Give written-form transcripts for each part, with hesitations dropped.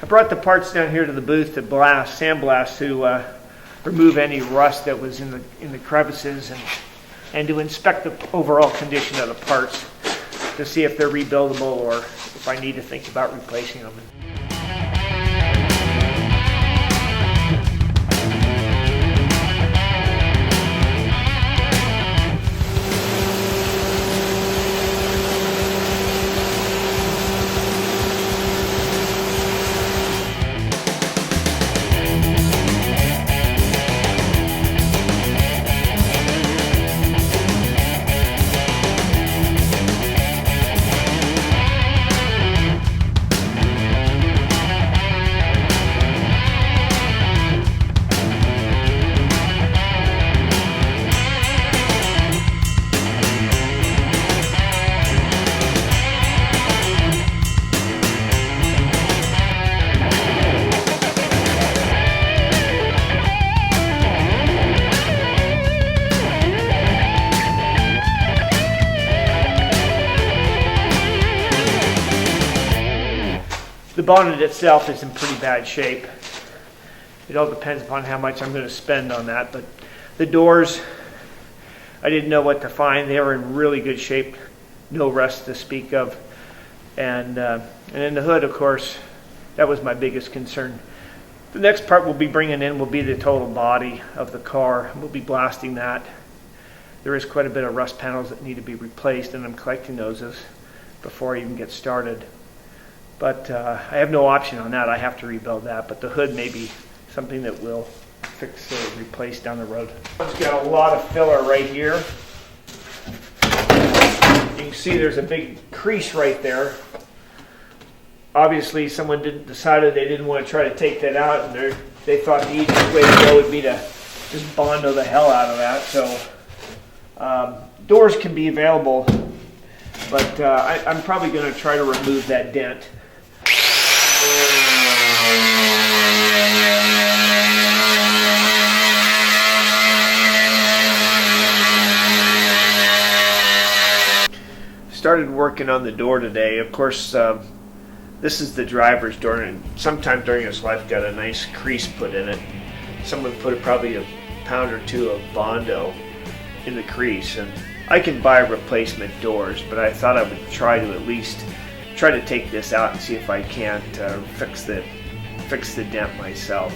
I brought the parts down here to the booth to sandblast to remove any rust that was in the crevices and to inspect the overall condition of the parts to see if they're rebuildable or if I need to think about replacing them. The bonnet itself is in pretty bad shape. It all depends upon how much I'm going to spend on that, but the doors, I didn't know what to find. They were in really good shape, no rust to speak of. And then the hood, of course, that was my biggest concern. The next part we'll be bringing in will be the total body of the car. We'll be blasting that. There is quite a bit of rust panels that need to be replaced, and I'm collecting those before I even get started. But I have no option on that. I have to rebuild that. But the hood may be something that we'll fix or replace down the road. It's got a lot of filler right here. You can see there's a big crease right there. Obviously, someone decided they didn't want to try to take that out, and they thought the easiest way to go would be to just Bondo the hell out of that. So doors can be available, but I'm probably going to try to remove that dent. Started working on the door today. Of course, this is the driver's door, and sometime during its life got a nice crease put in it. Someone put probably a pound or two of Bondo in the crease, and I can buy replacement doors, but I thought I would try to at least try to take this out and see if I can't fix the dent myself.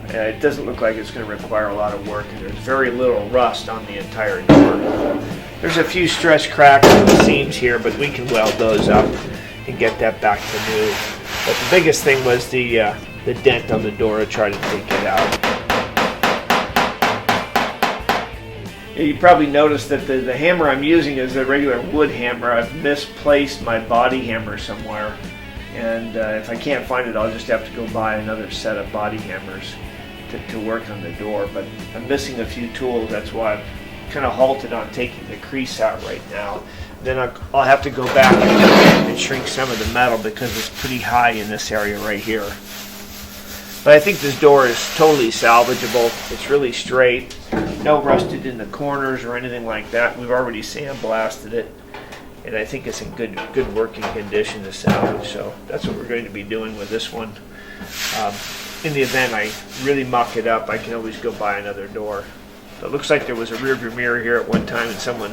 It doesn't look like it's going to require a lot of work, and there's very little rust on the entire door. There's a few stretch cracks in the seams here, but we can weld those up and get that back to new. But the biggest thing was the dent on the door to try to take it out. You probably noticed that the hammer I'm using is a regular wood hammer. I've misplaced my body hammer somewhere, and if I can't find it, I'll just have to go buy another set of body hammers to work on the door. But I'm missing a few tools. That's why I've kind of halted on taking the crease out right now. Then I'll have to go back and shrink some of the metal because it's pretty high in this area right here. But I think this door is totally salvageable. It's really straight, no rusted in the corners or anything like that. We've already sandblasted it, and I think it's in good working condition to salvage. So that's what we're going to be doing with this one. In the event I really muck it up, I can always go buy another door. So it looks like there was a rear view mirror here at one time, and someone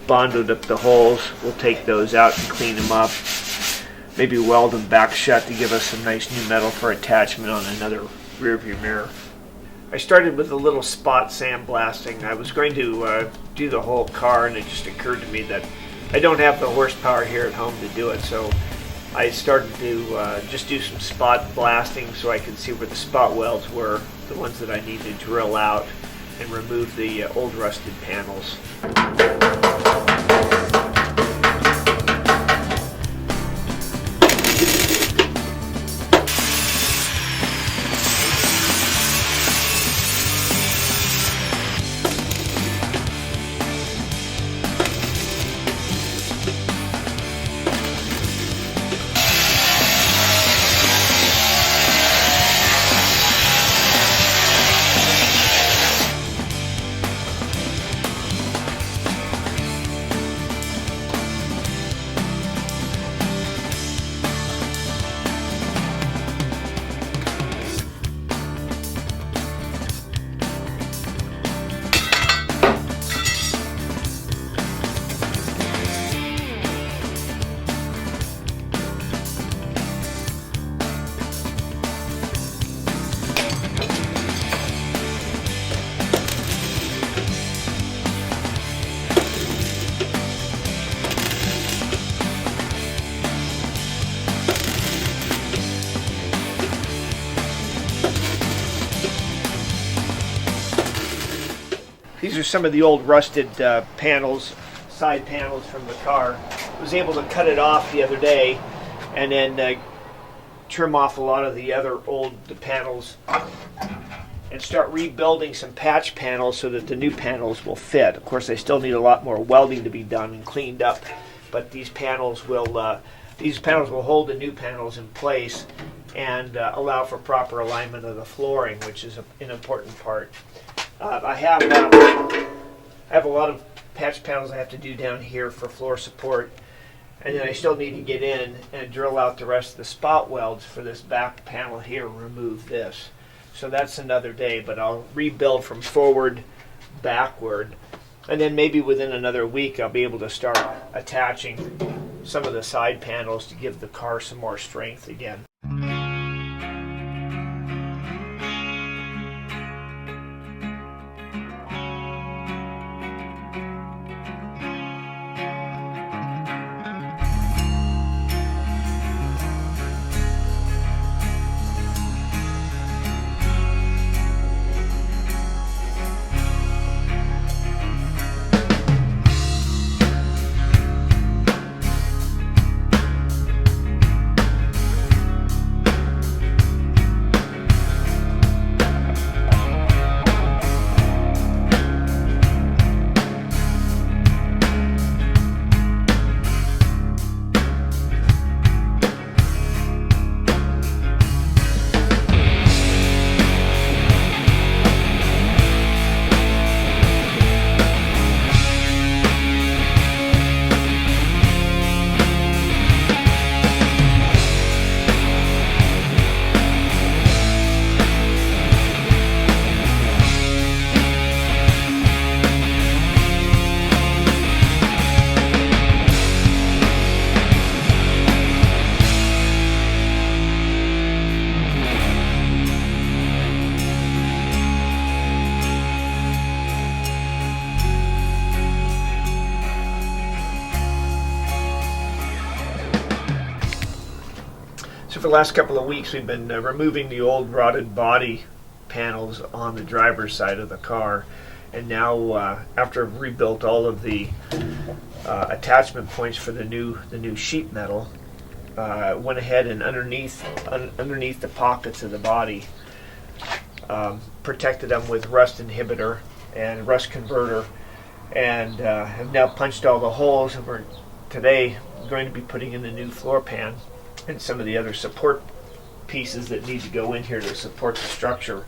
Bondoed up the holes. We'll take those out and clean them up. Maybe weld them back shut to give us some nice new metal for attachment on another rear view mirror. I started with a little spot sandblasting. I was going to do the whole car, and it just occurred to me that I don't have the horsepower here at home to do it, so I started to just do some spot blasting so I could see where the spot welds were, the ones that I need to drill out and remove the old rusted panels. These are some of the old rusted panels, side panels from the car. I was able to cut it off the other day and then trim off a lot of the other old panels and start rebuilding some patch panels so that the new panels will fit. Of course, they still need a lot more welding to be done and cleaned up, but these panels will hold the new panels in place and allow for proper alignment of the flooring, which is an important part. I have a lot of patch panels I have to do down here for floor support, and then I still need to get in and drill out the rest of the spot welds for this back panel here, remove this. So that's another day, but I'll rebuild from forward backward, and then maybe within another week I'll be able to start attaching some of the side panels to give the car some more strength again. So for the last couple of weeks we've been removing the old rotted body panels on the driver's side of the car, and now after I've rebuilt all of the attachment points for the new sheet metal, went ahead and underneath the pockets of the body protected them with rust inhibitor and rust converter, and have now punched all the holes, and we're today going to be putting in the new floor pan and some of the other support pieces that need to go in here to support the structure.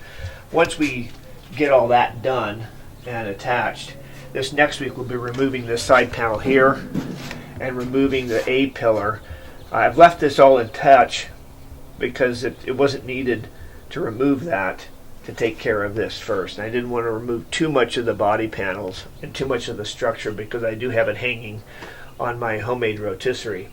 Once we get all that done and attached, this next week we'll be removing this side panel here and removing the A pillar. I've left this all in touch because it wasn't needed to remove that to take care of this first. And I didn't want to remove too much of the body panels and too much of the structure because I do have it hanging on my homemade rotisserie.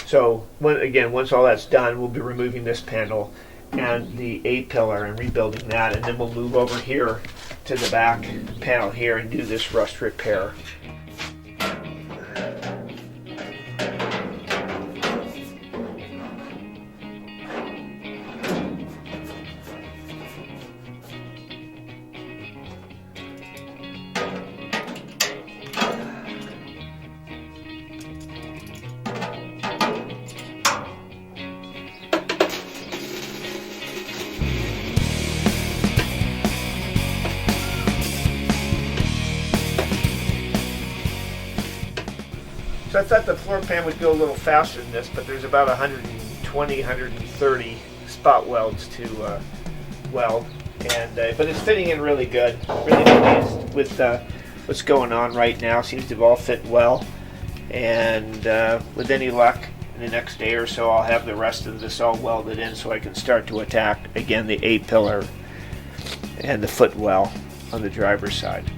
So once all that's done, we'll be removing this panel and the A pillar and rebuilding that, and then we'll move over here to the back panel here and do this rust repair. So I thought the floor pan would go a little faster than this, but there's about 120, 130 spot welds to weld, and but it's fitting in really good. Really pleased with what's going on right now. Seems to have all fit well, and with any luck, in the next day or so, I'll have the rest of this all welded in, so I can start to attack again the A pillar and the footwell on the driver's side.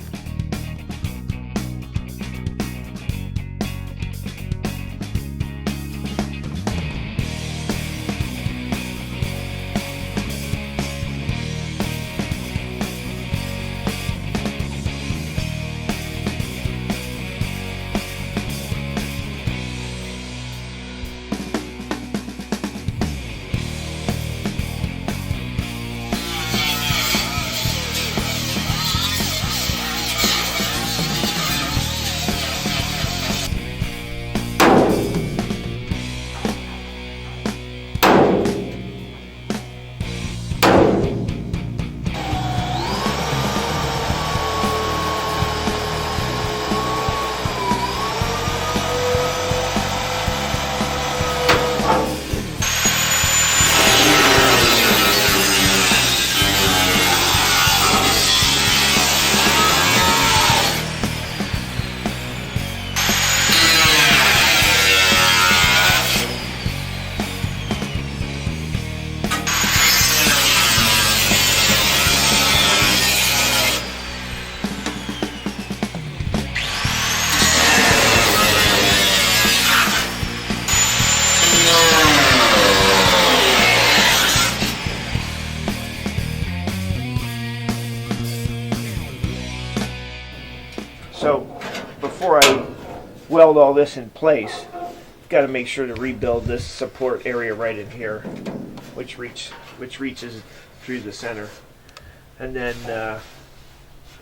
weld all this in place, got to make sure to rebuild this support area right in here, which reaches through the center. And then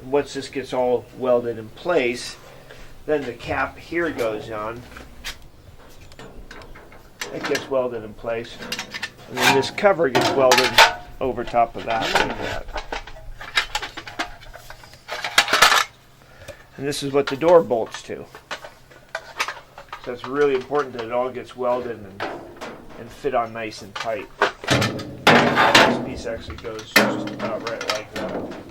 once this gets all welded in place, then the cap here goes on. It gets welded in place. And then this cover gets welded over top of that like that. And this is what the door bolts to. So it's really important that it all gets welded and fit on nice and tight. This piece actually goes just about right like that.